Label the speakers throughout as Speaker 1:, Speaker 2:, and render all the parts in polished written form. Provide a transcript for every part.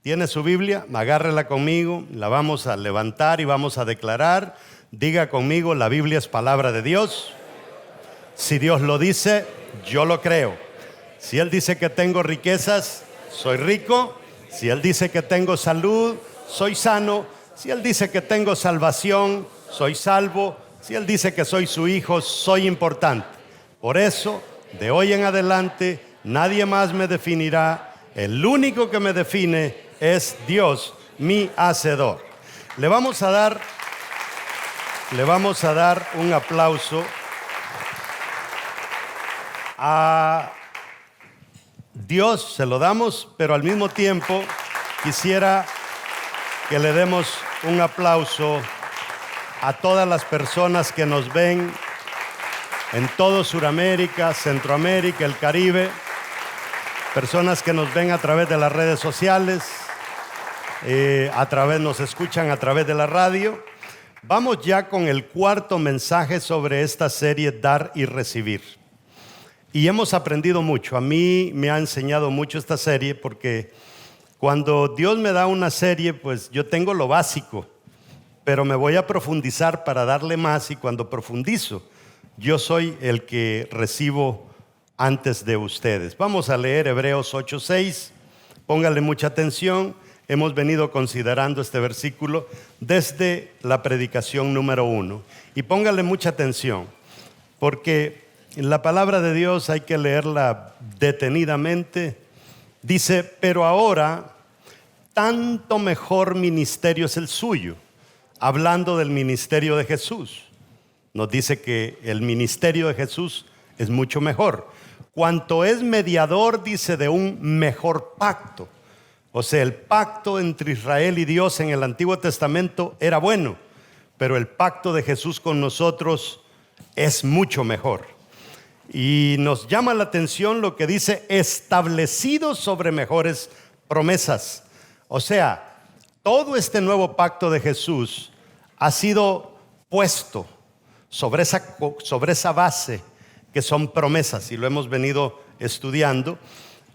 Speaker 1: ¿Tiene su Biblia? Agárrela conmigo, la vamos a levantar y vamos a declarar. Diga conmigo, la Biblia es palabra de Dios. Si Dios lo dice, yo lo creo. Si Él dice que tengo riquezas, soy rico. Si Él dice que tengo salud, soy sano. Si Él dice que tengo salvación, soy salvo. Si Él dice que soy su hijo, soy importante. Por eso, de hoy en adelante, nadie más me definirá. El único que me define es Dios, mi hacedor. Le vamos a dar un aplauso a Dios, se lo damos, pero al mismo tiempo quisiera que le demos un aplauso a todas las personas que nos ven en todo Sudamérica, Centroamérica, el Caribe, personas que nos ven a través de las redes sociales, nos escuchan a través de la radio. Vamos ya con el cuarto mensaje sobre esta serie, Dar y Recibir. Y hemos aprendido mucho. A mí me ha enseñado mucho esta serie porque cuando Dios me da una serie, pues yo tengo lo básico, pero me voy a profundizar para darle más, y cuando profundizo, yo soy el que recibo antes de ustedes. Vamos a leer Hebreos 8:6. Póngale mucha atención. Hemos venido considerando este versículo desde la predicación número 1. Y póngale mucha atención, porque la palabra de Dios hay que leerla detenidamente. Dice, pero ahora tanto mejor ministerio es el suyo. Hablando del ministerio de Jesús, nos dice que el ministerio de Jesús es mucho mejor. Cuanto es mediador, dice, de un mejor pacto. O sea, el pacto entre Israel y Dios en el Antiguo Testamento era bueno, pero el pacto de Jesús con nosotros es mucho mejor. Y nos llama la atención lo que dice, establecido sobre mejores promesas. O sea, todo este nuevo pacto de Jesús ha sido puesto sobre esa base que son promesas, y lo hemos venido estudiando.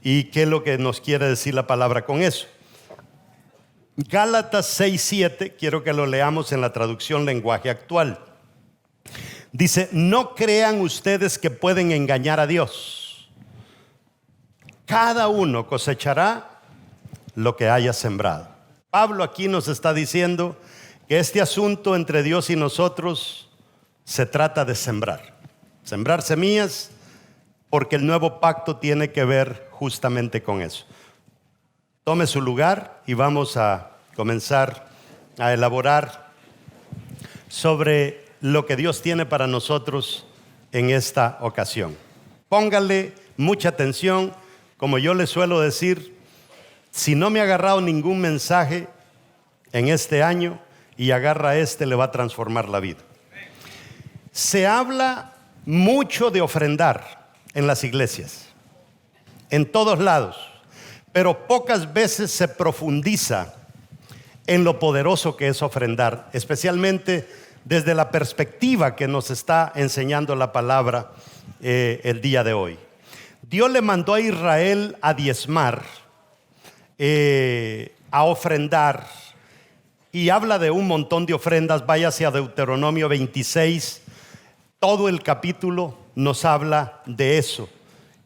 Speaker 1: ¿Y qué es lo que nos quiere decir la palabra con eso? Gálatas 6:7, quiero que lo leamos en la traducción lenguaje actual. Dice, no crean ustedes que pueden engañar a Dios. Cada uno cosechará lo que haya sembrado. Pablo aquí nos está diciendo que este asunto entre Dios y nosotros se trata de sembrar semillas, porque el nuevo pacto tiene que ver justamente con eso. Tome su lugar y vamos a comenzar a elaborar sobre lo que Dios tiene para nosotros en esta ocasión. Póngale mucha atención. Como yo le suelo decir, si no me ha agarrado ningún mensaje en este año y agarra le va a transformar la vida. Se habla mucho de ofrendar en las iglesias, en todos lados, pero pocas veces se profundiza en lo poderoso que es ofrendar, especialmente desde la perspectiva que nos está enseñando la palabra el día de hoy. Dios le mandó a Israel a diezmar, a ofrendar, y habla de un montón de ofrendas. Váyase a Deuteronomio 26, todo el capítulo nos habla de eso.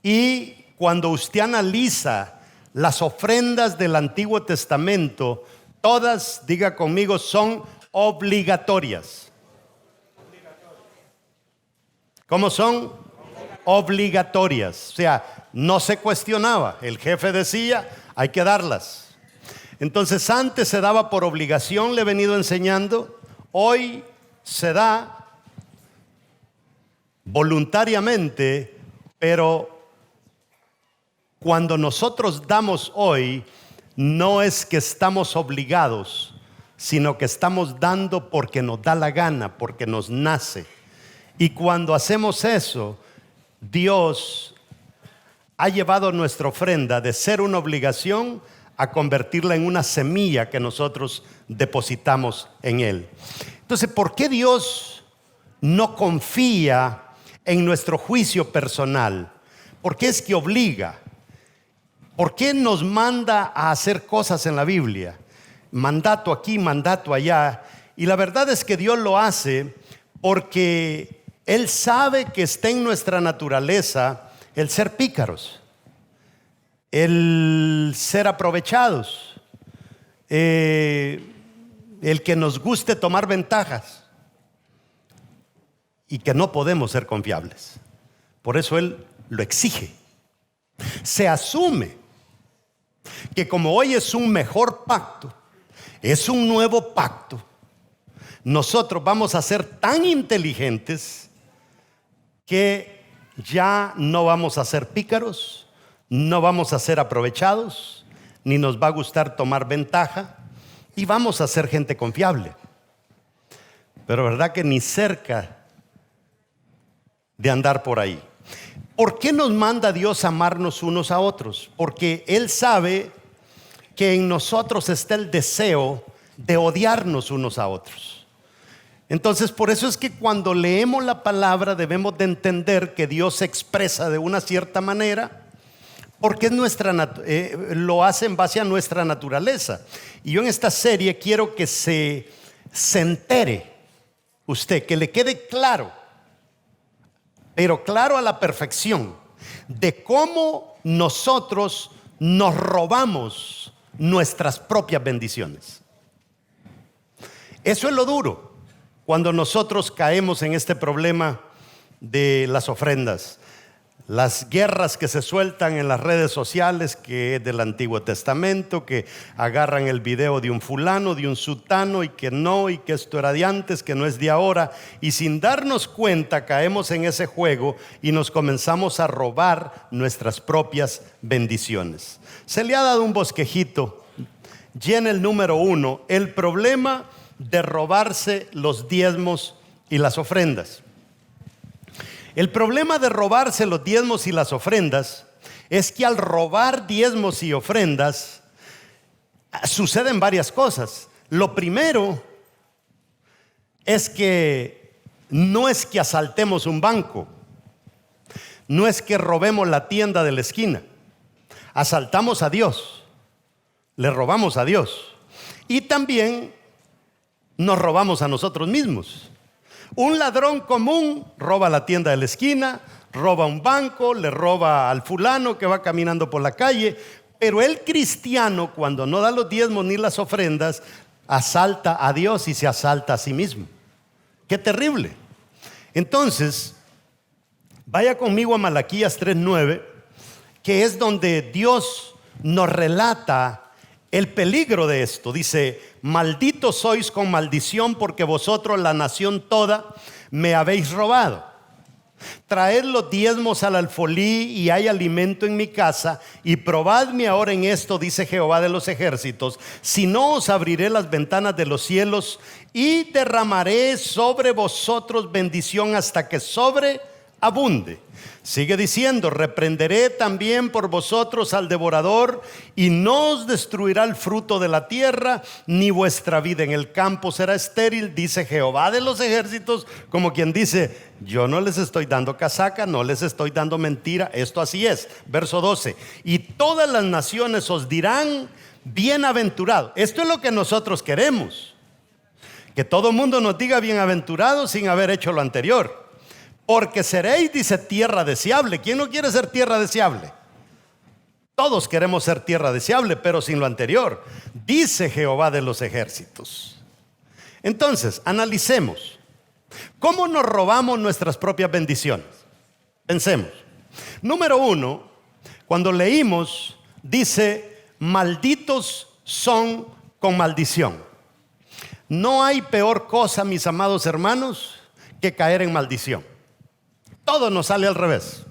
Speaker 1: Y cuando usted analiza las ofrendas del Antiguo Testamento, todas, diga conmigo, son obligatorias. ¿Cómo son? Obligatorias. O sea, no se cuestionaba. El jefe decía, hay que darlas. Entonces, antes se daba por obligación, le he venido enseñando. Hoy se da voluntariamente, pero cuando nosotros damos hoy, no es que estamos obligados, sino que estamos dando porque nos da la gana, porque nos nace. Y cuando hacemos eso, Dios ha llevado nuestra ofrenda de ser una obligación a convertirla en una semilla que nosotros depositamos en Él. Entonces, ¿por qué Dios no confía en nuestro juicio personal? ¿Por qué es que obliga? ¿Por qué nos manda a hacer cosas en la Biblia? Mandato aquí, mandato allá. Y la verdad es que Dios lo hace porque Él sabe que está en nuestra naturaleza el ser pícaros, el ser aprovechados, el que nos guste tomar ventajas y que no podemos ser confiables. Por eso Él lo exige. Se asume que como hoy es un mejor pacto, es un nuevo pacto, nosotros vamos a ser tan inteligentes que ya no vamos a ser pícaros, no vamos a ser aprovechados, ni nos va a gustar tomar ventaja, y vamos a ser gente confiable. Pero verdad que ni cerca de andar por ahí. ¿Por qué nos manda Dios a amarnos unos a otros? Porque Él sabe que en nosotros está el deseo de odiarnos unos a otros. Entonces, por eso es que cuando leemos la palabra debemos de entender que Dios se expresa de una cierta manera, porque es lo hace en base a nuestra naturaleza. Y yo en esta serie quiero que se entere usted, que le quede claro, pero claro a la perfección, de cómo nosotros nos robamos nuestras propias bendiciones. Eso es lo duro cuando nosotros caemos en este problema de las ofrendas. Las guerras que se sueltan en las redes sociales, que es del Antiguo Testamento, que agarran el video de un fulano, de un sutano, y que esto era de antes, que no es de ahora, y sin darnos cuenta caemos en ese juego y nos comenzamos a robar nuestras propias bendiciones. Se le ha dado un bosquejito, llena el número 1, el problema de robarse los diezmos y las ofrendas. El problema de robarse los diezmos y las ofrendas es que al robar diezmos y ofrendas suceden varias cosas. Lo primero es que no es que asaltemos un banco, no es que robemos la tienda de la esquina, asaltamos a Dios, le robamos a Dios y también nos robamos a nosotros mismos. Un ladrón común roba la tienda de la esquina, roba un banco, le roba al fulano que va caminando por la calle, pero el cristiano, cuando no da los diezmos ni las ofrendas, asalta a Dios y se asalta a sí mismo. ¡Qué terrible! Entonces, vaya conmigo a Malaquías 3:9, que es donde Dios nos relata el peligro de esto. Dice: malditos sois con maldición, porque vosotros, la nación toda, me habéis robado. Traed los diezmos al alfolí y hay alimento en mi casa, y probadme ahora en esto, dice Jehová de los ejércitos, si no os abriré las ventanas de los cielos y derramaré sobre vosotros bendición hasta que sobreabunde. Sigue diciendo: reprenderé también por vosotros al devorador, y no os destruirá el fruto de la tierra, ni vuestra vida en el campo será estéril, dice Jehová de los ejércitos, como quien dice: yo no les estoy dando casaca, no les estoy dando mentira, esto así es. Verso 12: y todas las naciones os dirán bienaventurado. Esto es lo que nosotros queremos, que todo el mundo nos diga bienaventurado sin haber hecho lo anterior. Porque seréis, dice, tierra deseable. ¿Quién no quiere ser tierra deseable? Todos queremos ser tierra deseable, pero sin lo anterior, dice Jehová de los ejércitos. Entonces, analicemos cómo nos robamos nuestras propias bendiciones. Pensemos. Número 1, cuando leímos, dice: malditos son con maldición. No hay peor cosa, mis amados hermanos, que caer en maldición. Todo nos sale al revés.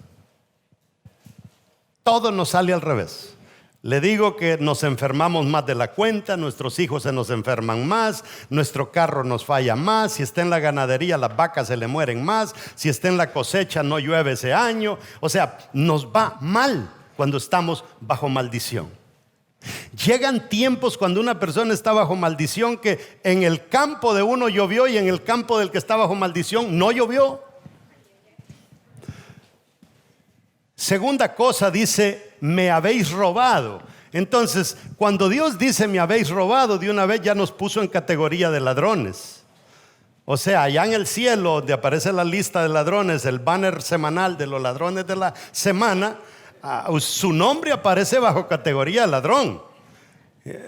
Speaker 1: Todo nos sale al revés. Le digo que nos enfermamos más de la cuenta, nuestros hijos se nos enferman más, nuestro carro nos falla más, si está en la ganadería las vacas se le mueren más, si está en la cosecha no llueve ese año. O sea, nos va mal cuando estamos bajo maldición. Llegan tiempos cuando una persona está bajo maldición que en el campo de uno llovió y en el campo del que está bajo maldición no llovió. Segunda cosa dice, me habéis robado. Entonces, cuando Dios dice me habéis robado, de una vez ya nos puso en categoría de ladrones. O sea, allá en el cielo, donde aparece la lista de ladrones, el banner semanal de los ladrones de la semana, su nombre aparece bajo categoría de ladrón.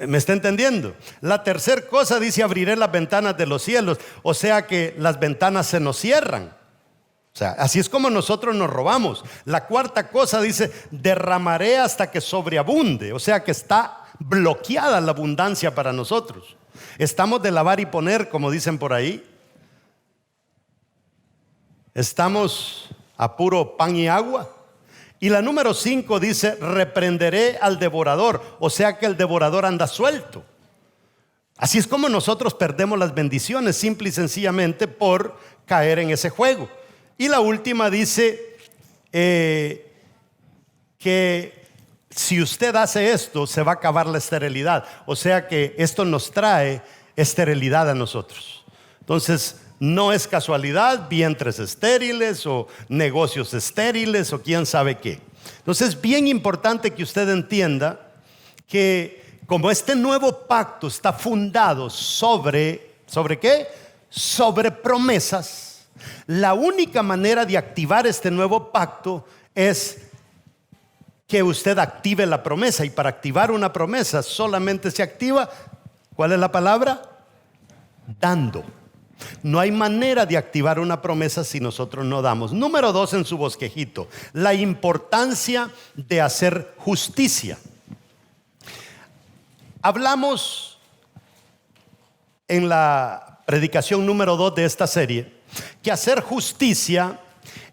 Speaker 1: ¿Me está entendiendo? La tercera cosa dice, abriré las ventanas de los cielos. O sea que las ventanas se nos cierran. O sea, así es como nosotros nos robamos. La cuarta cosa dice, derramaré hasta que sobreabunde. O sea que está bloqueada la abundancia para nosotros. Estamos de lavar y poner, como dicen por ahí. Estamos a puro pan y agua. Y la número 5 dice, reprenderé al devorador. O sea que el devorador anda suelto. Así es como nosotros perdemos las bendiciones, simple y sencillamente por caer en ese juego. Y la última dice que si usted hace esto, se va a acabar la esterilidad. O sea que esto nos trae esterilidad a nosotros. Entonces, no es casualidad, vientres estériles o negocios estériles o quién sabe qué. Entonces, es bien importante que usted entienda que como este nuevo pacto está fundado ¿sobre qué? Sobre promesas. La única manera de activar este nuevo pacto es que usted active la promesa. Y para activar una promesa solamente se activa, ¿cuál es la palabra? Dando. No hay manera de activar una promesa si nosotros no damos. Número 2 en su bosquejito, la importancia de hacer justicia. Hablamos en la predicación número 2 de esta serie que hacer justicia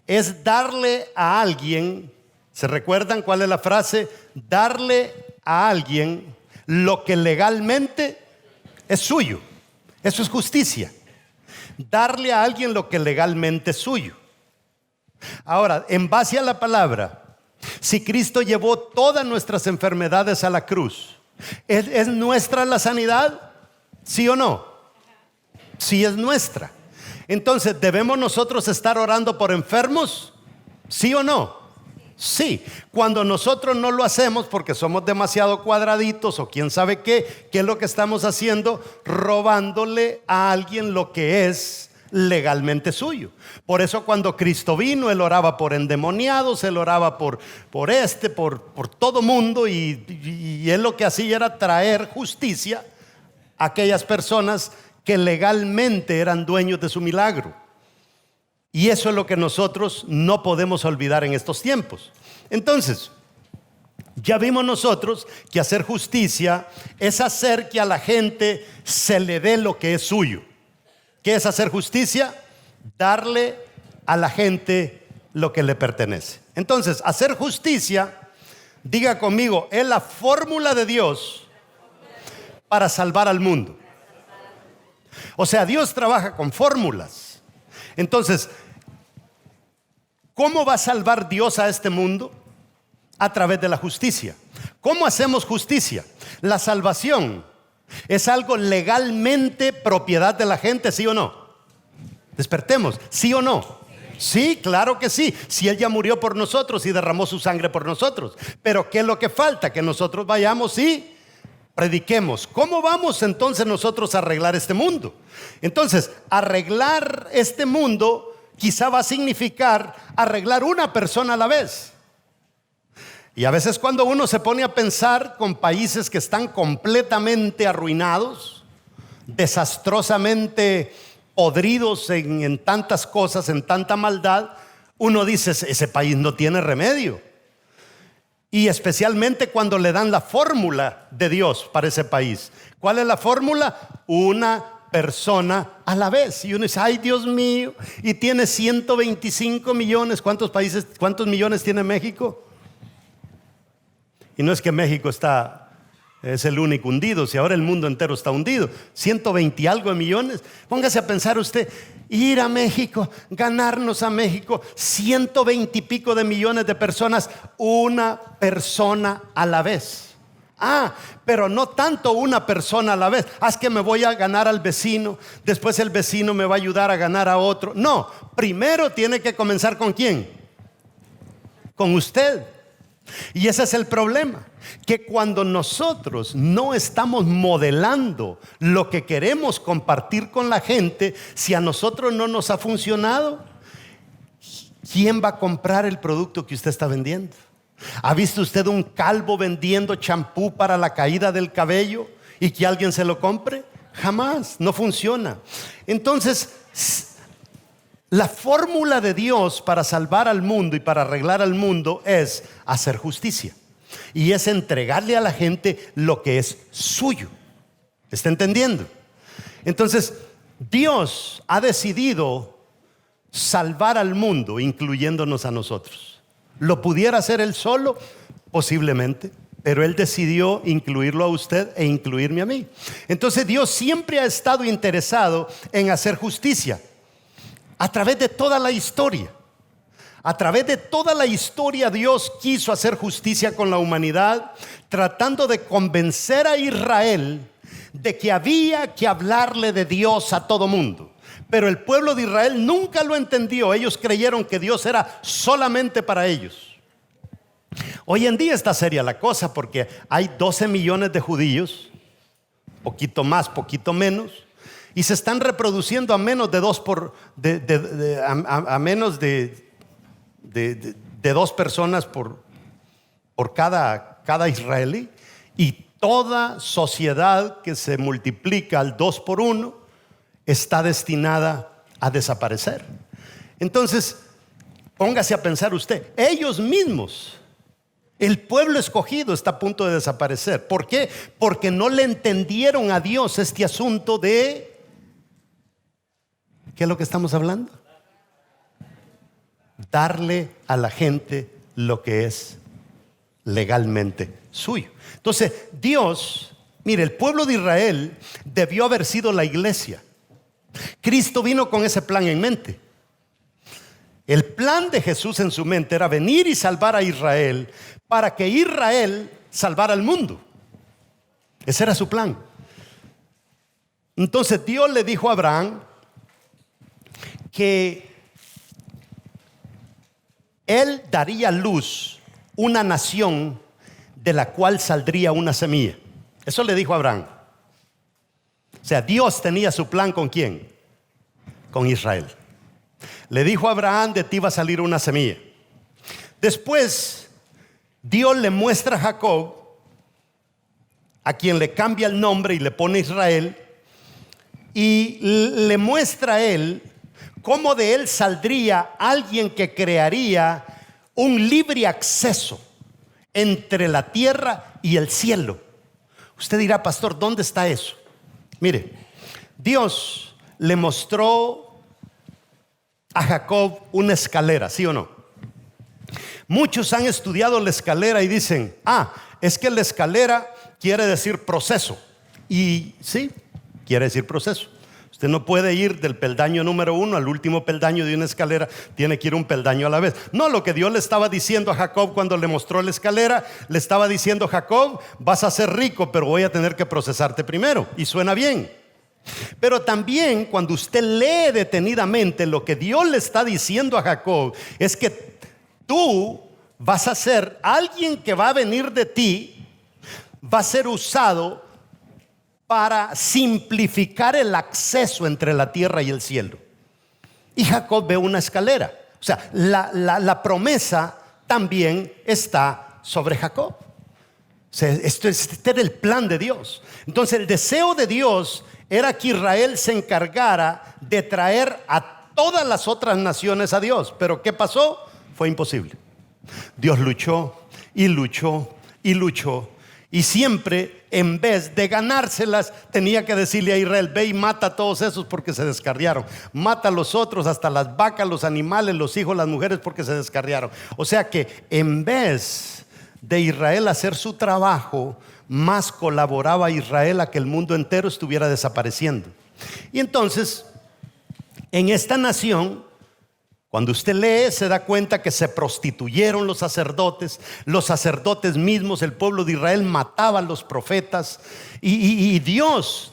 Speaker 1: es darle a alguien, ¿se recuerdan cuál es la frase? Darle a alguien lo que legalmente es suyo. Eso es justicia. Darle a alguien lo que legalmente es suyo. Ahora, en base a la palabra, si Cristo llevó todas nuestras enfermedades a la cruz, ¿es nuestra la sanidad? ¿Sí o no? Sí, es nuestra. Entonces, ¿debemos nosotros estar orando por enfermos? ¿Sí o no? Sí. Cuando nosotros no lo hacemos porque somos demasiado cuadraditos o quién sabe qué es lo que estamos haciendo? Robándole a alguien lo que es legalmente suyo. Por eso cuando Cristo vino, Él oraba por endemoniados, Él oraba por todo mundo y Él lo que hacía era traer justicia a aquellas personas que legalmente eran dueños de su milagro. Y eso es lo que nosotros no podemos olvidar en estos tiempos. Entonces, ya vimos nosotros que hacer justicia es hacer que a la gente se le dé lo que es suyo. ¿Qué es hacer justicia? Darle a la gente lo que le pertenece. Entonces, hacer justicia, diga conmigo, es la fórmula de Dios para salvar al mundo. O sea, Dios trabaja con fórmulas. Entonces, ¿cómo va a salvar Dios a este mundo? A través de la justicia. ¿Cómo hacemos justicia? La salvación es algo legalmente propiedad de la gente, ¿sí o no? Despertemos, ¿sí o no? Sí, claro que sí. Si Él ya murió por nosotros y derramó su sangre por nosotros. Pero ¿qué es lo que falta? Que nosotros vayamos y prediquemos. ¿Cómo vamos entonces nosotros a arreglar este mundo? Entonces, arreglar este mundo quizá va a significar arreglar una persona a la vez. Y a veces cuando uno se pone a pensar con países que están completamente arruinados, desastrosamente podridos en tantas cosas, en tanta maldad, uno dice, ese país no tiene remedio. Y especialmente cuando le dan la fórmula de Dios para ese país. ¿Cuál es la fórmula? Una persona a la vez. Y uno dice, ay Dios mío, y tiene 125 millones. ¿Cuántos millones tiene México? Y no es que México es el único hundido, si ahora el mundo entero está hundido. 120 y algo de millones. Póngase a pensar usted, ir a México, ganarnos a México 120 y pico de millones de personas, una persona a la vez. Pero no tanto una persona a la vez. Es que me voy a ganar al vecino, después el vecino me va a ayudar a ganar a otro. No, primero tiene que comenzar ¿con quién? con usted. Y ese es el problema, que cuando nosotros no estamos modelando lo que queremos compartir con la gente, si a nosotros no nos ha funcionado, ¿quién va a comprar el producto que usted está vendiendo? ¿Ha visto usted un calvo vendiendo champú para la caída del cabello y que alguien se lo compre? Jamás, no funciona. Entonces, la fórmula de Dios para salvar al mundo y para arreglar al mundo es hacer justicia. Y es entregarle a la gente lo que es suyo. ¿Está entendiendo? Entonces, Dios ha decidido salvar al mundo, incluyéndonos a nosotros. ¿Lo pudiera hacer Él solo? Posiblemente. Pero Él decidió incluirlo a usted e incluirme a mí. Entonces Dios siempre ha estado interesado en hacer justicia. A través de toda la historia. A través de toda la historia Dios quiso hacer justicia con la humanidad, tratando de convencer a Israel de que había que hablarle de Dios a todo mundo. Pero el pueblo de Israel nunca lo entendió. Ellos creyeron que Dios era solamente para ellos. Hoy en día está seria la cosa porque hay 12 millones de judíos, poquito más, poquito menos, y se están reproduciendo a menos de dos personas por cada israelí. Y toda sociedad que se multiplica al 2 por 1 está destinada a desaparecer. Entonces, póngase a pensar usted, ellos mismos, el pueblo escogido, está a punto de desaparecer. ¿Por qué? Porque no le entendieron a Dios este asunto de... ¿Qué es lo que estamos hablando? Darle a la gente lo que es legalmente suyo. Entonces Dios, mire, el pueblo de Israel debió haber sido la iglesia. Cristo vino con ese plan en mente. El plan de Jesús en su mente era venir y salvar a Israel para que Israel salvara al mundo. Ese era su plan. Entonces Dios le dijo a Abraham que Él daría a luz una nación de la cual saldría una semilla. Eso le dijo a Abraham. O sea, Dios tenía su plan ¿con quién? Con Israel. Le dijo a Abraham, de ti va a salir una semilla. Después, Dios le muestra a Jacob, a quien le cambia el nombre y le pone Israel, y le muestra a él cómo de él saldría alguien que crearía un libre acceso entre la tierra y el cielo. Usted dirá, pastor, ¿dónde está eso? Mire, Dios le mostró a Jacob una escalera, ¿sí o no? Muchos han estudiado la escalera y dicen, es que la escalera quiere decir proceso. Y sí, quiere decir proceso. Usted no puede ir del peldaño número 1 al último peldaño de una escalera, tiene que ir un peldaño a la vez. No, lo que Dios le estaba diciendo a Jacob cuando le mostró la escalera, le estaba diciendo, Jacob, vas a ser rico, pero voy a tener que procesarte primero. Y suena bien. Pero también cuando usted lee detenidamente, lo que Dios le está diciendo a Jacob es que tú vas a ser alguien que va a venir de ti, va a ser usado para simplificar el acceso entre la tierra y el cielo. Y Jacob ve una escalera. O sea, la promesa también está sobre Jacob. O sea, este era el plan de Dios. Entonces el deseo de Dios era que Israel se encargara de traer a todas las otras naciones a Dios. Pero ¿qué pasó? Fue imposible. Dios luchó y luchó y luchó. Y siempre, en vez de ganárselas, tenía que decirle a Israel, ve y mata a todos esos porque se descarriaron. Mata a los otros, hasta las vacas, los animales, los hijos, las mujeres, porque se descarriaron. O sea que en vez de Israel hacer su trabajo, más colaboraba Israel a que el mundo entero estuviera desapareciendo. Y entonces, en esta nación, cuando usted lee, se da cuenta que se prostituyeron los sacerdotes mismos, el pueblo de Israel mataba a los profetas, y Dios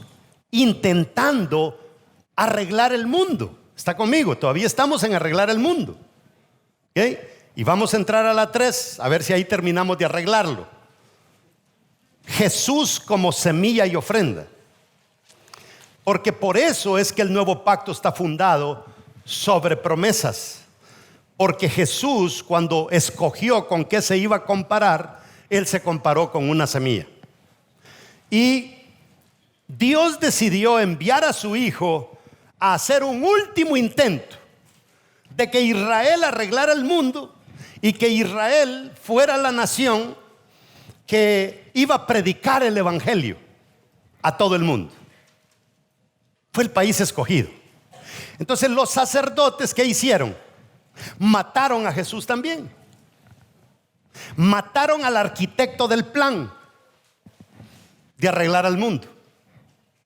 Speaker 1: intentando arreglar el mundo. ¿Está conmigo? Todavía estamos en arreglar el mundo. ¿Okay? Y vamos a entrar a la 3, a ver si ahí terminamos de arreglarlo. Jesús como semilla y ofrenda. Porque por eso es que el nuevo pacto está fundado sobre promesas. Porque Jesús, cuando escogió con qué se iba a comparar, Él se comparó con una semilla. Y Dios decidió enviar a su Hijo a hacer un último intento de que Israel arreglara el mundo y que Israel fuera la nación que iba a predicar el evangelio a todo el mundo. Fue el país escogido. Entonces los sacerdotes, ¿qué hicieron? Mataron a Jesús también. Mataron al arquitecto del plan de arreglar al mundo.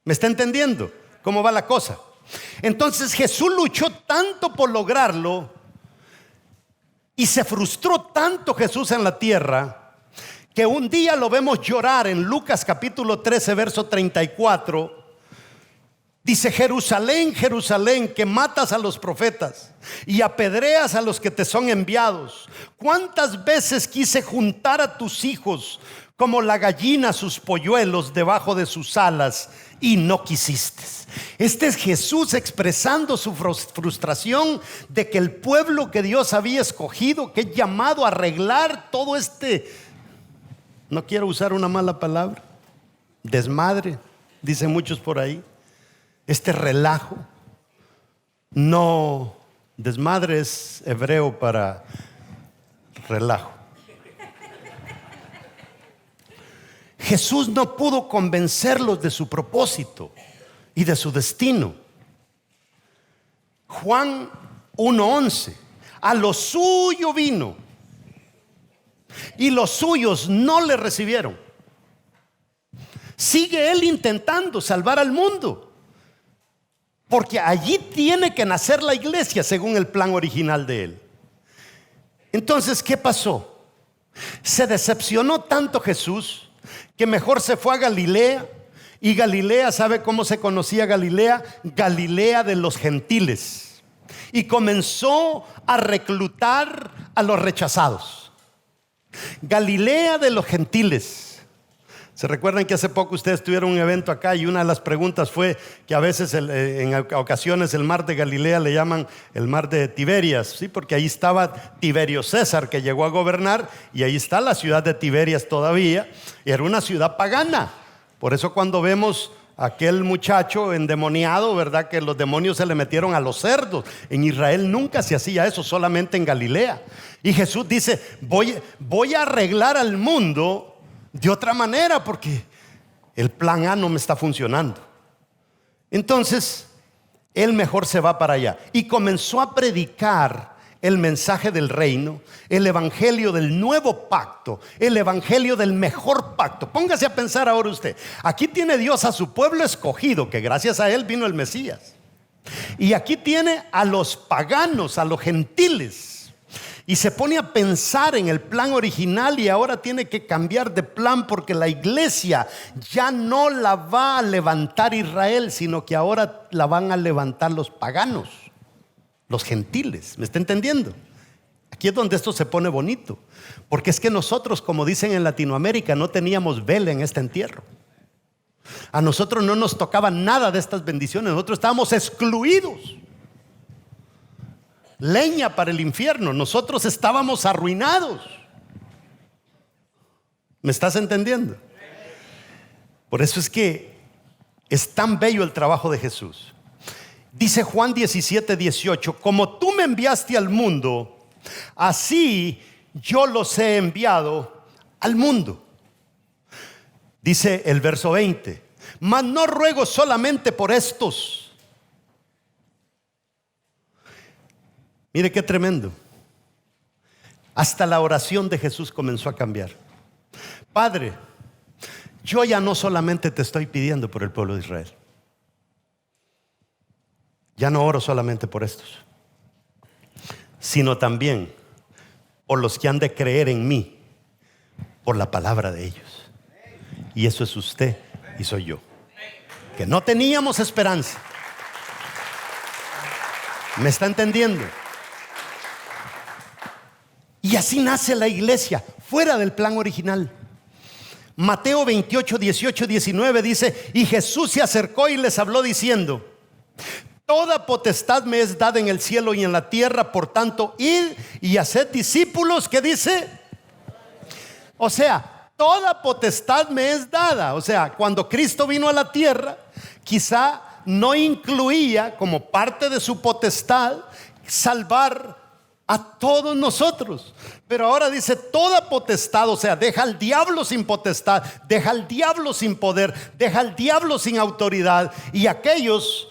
Speaker 1: ¿Me está entendiendo cómo va la cosa? Entonces Jesús luchó tanto por lograrlo y se frustró tanto Jesús en la tierra que un día lo vemos llorar en Lucas capítulo 13 verso 34. Dice: Jerusalén, Jerusalén, que matas a los profetas y apedreas a los que te son enviados. ¿Cuántas veces quise juntar a tus hijos como la gallina sus polluelos debajo de sus alas y no quisiste? Este es Jesús expresando su frustración de que el pueblo que Dios había escogido, que es llamado a arreglar todo este, no quiero usar una mala palabra, desmadre, dicen muchos por ahí, este relajo. No, desmadre es hebreo para relajo. Jesús no pudo convencerlos de su propósito y de su destino. Juan 1:11: a lo suyo vino y los suyos no le recibieron. Sigue él intentando salvar al mundo, porque allí tiene que nacer la iglesia según el plan original de él. Entonces, ¿qué pasó? Se decepcionó tanto Jesús que mejor se fue a Galilea. Y Galilea, ¿sabe cómo se conocía Galilea? Galilea de los gentiles. Y comenzó a reclutar a los rechazados. Galilea de los gentiles. ¿Se recuerdan que hace poco ustedes tuvieron un evento acá y una de las preguntas fue que a veces en ocasiones el mar de Galilea le llaman el mar de Tiberias? ¿Sí? Porque ahí estaba Tiberio César, que llegó a gobernar, y ahí está la ciudad de Tiberias todavía. Y era una ciudad pagana. Por eso cuando vemos a aquel muchacho endemoniado, ¿verdad? Que los demonios se le metieron a los cerdos. En Israel nunca se hacía eso, solamente en Galilea. Y Jesús dice: voy a arreglar al mundo de otra manera, porque el plan A no me está funcionando. Entonces él mejor se va para allá y comenzó a predicar el mensaje del reino, el evangelio del nuevo pacto, el evangelio del mejor pacto. Póngase a pensar ahora usted. Aquí tiene Dios a su pueblo escogido, que gracias a él vino el Mesías. Y aquí tiene a los paganos, a los gentiles. Y se pone a pensar en el plan original y ahora tiene que cambiar de plan, porque la iglesia ya no la va a levantar Israel, sino que ahora la van a levantar los paganos, los gentiles. ¿Me está entendiendo? Aquí es donde esto se pone bonito, porque es que nosotros, como dicen en Latinoamérica, no teníamos vela en este entierro. A nosotros no nos tocaba nada de estas bendiciones. Nosotros estábamos excluidos. Leña para el infierno. Nosotros estábamos arruinados. ¿Me estás entendiendo? Por eso es que es tan bello el trabajo de Jesús. Dice Juan 17:18: como tú me enviaste al mundo, así yo los he enviado al mundo. Dice el verso 20: mas no ruego solamente por estos. Mire qué tremendo. Hasta la oración de Jesús comenzó a cambiar. Padre, yo ya no solamente te estoy pidiendo por el pueblo de Israel. Ya no oro solamente por estos, sino también por los que han de creer en mí por la palabra de ellos. Y eso es usted y soy yo, que no teníamos esperanza. ¿Me está entendiendo? Y Y así nace la iglesia, fuera del plan original. Mateo 28, 18, 19 dice: y Jesús se acercó y les habló diciendo: toda potestad me es dada en el cielo y en la tierra, por tanto, id y haced discípulos. ¿Qué dice? O sea, toda potestad me es dada. O sea, cuando Cristo vino a la tierra, quizá no incluía como parte de su potestad salvar a todos nosotros, pero ahora dice toda potestad. O sea, deja al diablo sin potestad, deja al diablo sin poder, deja al diablo sin autoridad, y aquellos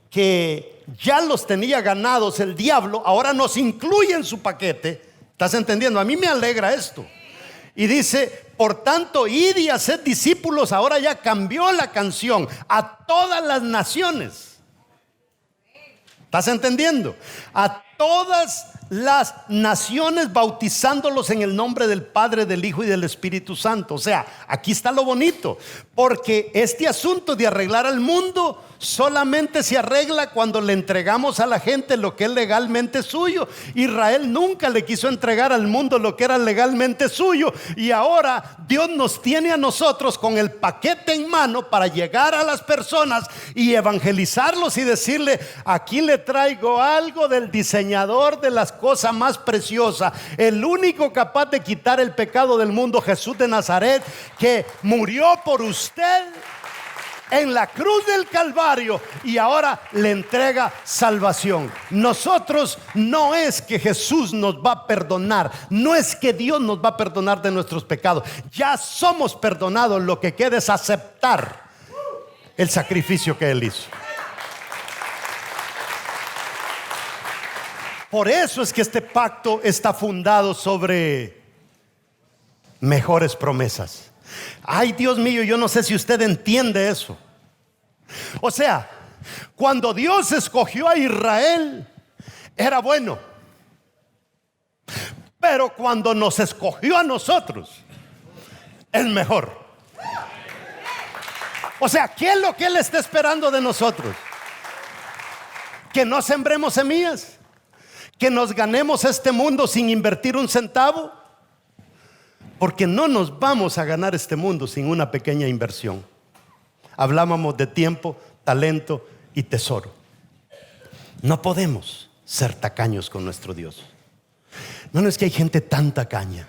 Speaker 1: que ya los tenía ganados el diablo, ahora nos incluye en su paquete. ¿Estás entendiendo? A mí me alegra esto. Y dice: por tanto, id y haced discípulos. Ahora ya cambió la canción a todas las naciones. ¿Estás entendiendo? A todas las naciones, bautizándolos en el nombre del Padre, del Hijo y del Espíritu Santo. O sea, aquí está lo bonito, porque este asunto de arreglar al mundo solamente se arregla cuando le entregamos a la gente lo que es legalmente suyo. Israel nunca le quiso entregar al mundo lo que era legalmente suyo, y ahora Dios nos tiene a nosotros con el paquete en mano para llegar a las personas y evangelizarlos y decirle: aquí le traigo algo del diseñador de las cosas más preciosas, el único capaz de quitar el pecado del mundo, Jesús de Nazaret, que murió por usted en la cruz del Calvario y ahora le entrega salvación. Nosotros, no es que Jesús nos va a perdonar, no es que Dios nos va a perdonar de nuestros pecados, ya somos perdonados. Lo que queda es aceptar el sacrificio que Él hizo. Por eso es que este pacto está fundado sobre mejores promesas. Ay, Dios mío, yo no sé si usted entiende eso. O sea, cuando Dios escogió a Israel, era bueno. Pero cuando nos escogió a nosotros, es mejor. O sea, ¿qué es lo que Él está esperando de nosotros? Que no sembremos semillas, que nos ganemos este mundo sin invertir un centavo, porque no nos vamos a ganar este mundo sin una pequeña inversión. Hablábamos de tiempo, talento y tesoro. No podemos ser tacaños con nuestro Dios. No es que hay gente tan tacaña.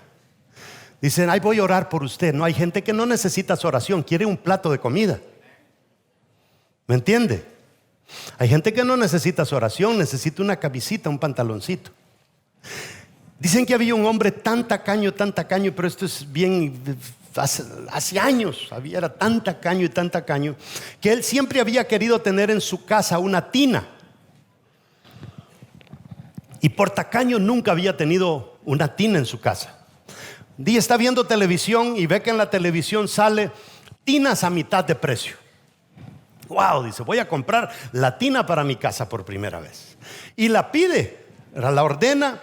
Speaker 1: Dicen: ay, voy a orar por usted. No, hay gente que no necesita su oración, quiere un plato de comida. ¿Me entiende? Hay gente que no necesita su oración, necesita una camisita, un pantaloncito. Dicen que había un hombre tan tacaño, pero esto es bien, hace años, era tan tacaño, que él siempre había querido tener en su casa una tina. Y por tacaño nunca había tenido una tina en su casa. Un día está viendo televisión y ve que en la televisión sale tinas a mitad de precio. Wow, dice: voy a comprar la tina para mi casa por primera vez. Y la pide, la ordena,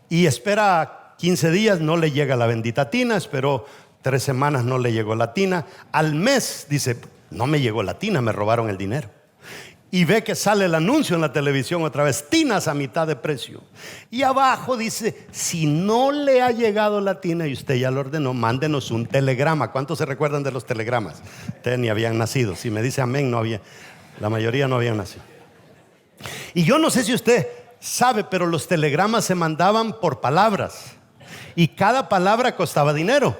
Speaker 1: y espera 15 días, no le llega la bendita tina. Esperó 3 semanas, no le llegó la tina. Al mes dice: no me llegó la tina, me robaron el dinero. Y ve que sale el anuncio en la televisión otra vez: tinas a mitad de precio. Y abajo dice: si no le ha llegado la tina y usted ya lo ordenó, mándenos un telegrama. ¿Cuántos se recuerdan de los telegramas? Ustedes ni habían nacido. Si me dice amén, no había. La mayoría no habían nacido. Y yo no sé si usted sabe, pero los telegramas se mandaban por palabras, y cada palabra costaba dinero.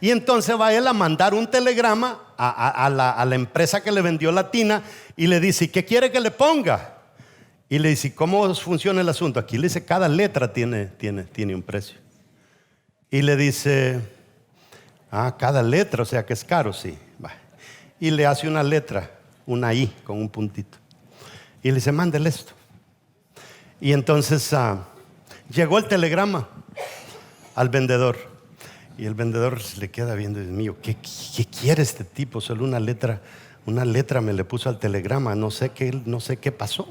Speaker 1: Y entonces va él a mandar un telegrama a la empresa que le vendió la tina, y le dice: ¿qué quiere que le ponga? Y le dice: ¿cómo funciona el asunto? Aquí le dice: cada letra tiene un precio. Y le dice: cada letra, o sea que es caro, sí. Y le hace una letra, una I con un puntito, y le dice: mándele esto. Y entonces llegó el telegrama al vendedor. Y el vendedor se le queda viendo: Dios mío, ¿qué quiere este tipo? Solo una letra me le puso al telegrama, no sé qué pasó.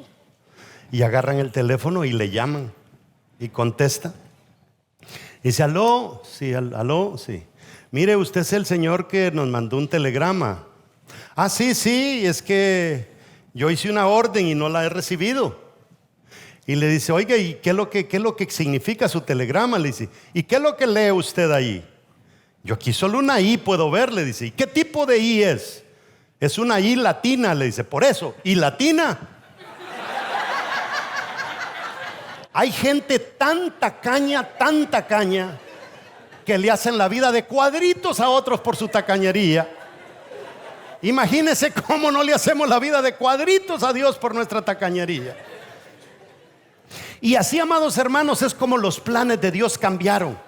Speaker 1: Y agarran el teléfono y le llaman, y contesta. Dice: aló, sí, aló, sí. Mire, usted es el señor que nos mandó un telegrama. Sí, es que yo hice una orden y no la he recibido. Y le dice, oiga, ¿y qué es lo que significa su telegrama? Le dice, ¿y qué es lo que lee usted ahí? Yo aquí solo una I puedo ver, le dice. ¿Y qué tipo de I es? Es una I latina, le dice. Por eso, ¿I latina? Hay gente tan tacaña, que le hacen la vida de cuadritos a otros por su tacañería. Imagínense cómo no le hacemos la vida de cuadritos a Dios por nuestra tacañería. Y así, amados hermanos, es como los planes de Dios cambiaron.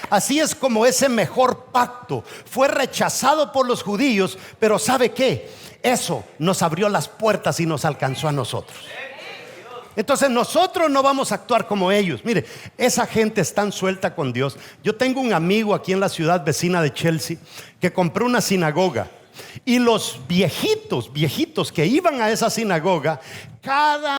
Speaker 1: Así es como ese mejor pacto fue rechazado por los judíos, pero ¿sabe qué? Eso nos abrió las puertas y nos alcanzó a nosotros. Entonces nosotros no vamos a actuar como ellos. Mire, esa gente es tan suelta con Dios. Yo tengo un amigo aquí en la ciudad vecina de Chelsea que compró una sinagoga. Y los viejitos que iban a esa sinagoga, cada